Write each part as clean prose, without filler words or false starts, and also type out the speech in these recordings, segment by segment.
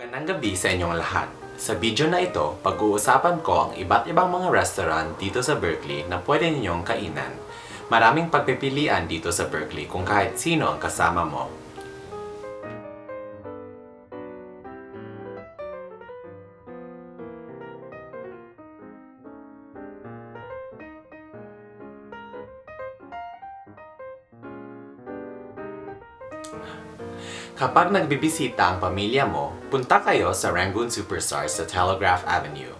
Magandang gabi sa inyong lahat. Sa video na ito, pag-uusapan ko ang iba't ibang mga restaurant dito sa Berkeley na pwede ninyong kainan. Maraming pagpipilian dito sa Berkeley kung kahit sino ang kasama mo. Kapag nagbibisita ang pamilya mo, punta kayo sa Rangoon Superstars sa Telegraph Avenue.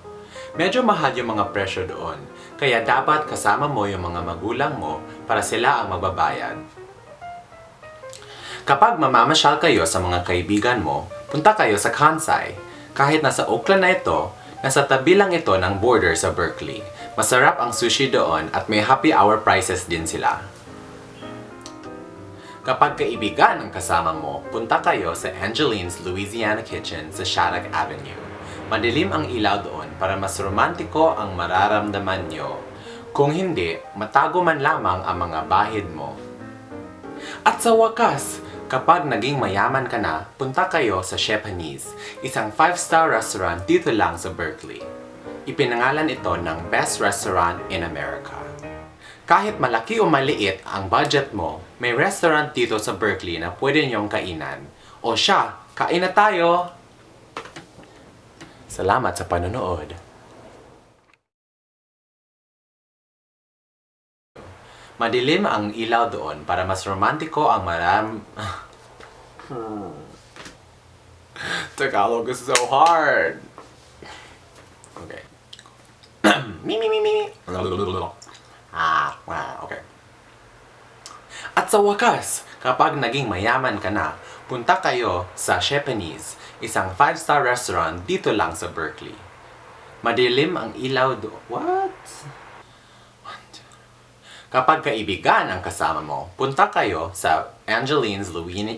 Medyo mahal yung mga presyo doon, kaya dapat kasama mo yung mga magulang mo para sila ang magbabayad. Kapag mamamasyal kayo sa mga kaibigan mo, punta kayo sa Kansai. Kahit nasa Oakland na ito, nasa tabi lang ito ng border sa Berkeley. Masarap ang sushi doon at may happy hour prices din sila. Kapag kaibigan ang kasama mo, punta kayo sa Angeline's Louisiana Kitchen sa Shattuck Avenue. Madilim ang ilaw doon para mas romantiko ang mararamdaman nyo. Kung hindi, matago man lamang ang mga bahid mo. At sa wakas, kapag naging mayaman ka na, punta kayo sa Chef Hanise, isang 5-star restaurant dito lang sa Berkeley. Ipinangalan ito ng Best Restaurant in America. Kahit malaki o maliit ang budget mo, may restaurant dito sa Berkeley na pwede niyong kainan. O siya, kain na tayo! Salamat sa panonood. Madilim ang ilaw doon para mas romantiko ang Tagalog is so hard! Okay. Me. Okay. At sa wakas, kapag naging mayaman ka na, punta kayo sa Chef Hanise, isang 5-star restaurant dito lang sa Berkeley. Madilim ang ilaw do. What? Kapag kaibigan ang kasama mo, punta kayo sa Angeline's Louisiana.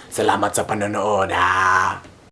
Salamat sa panonood, ha!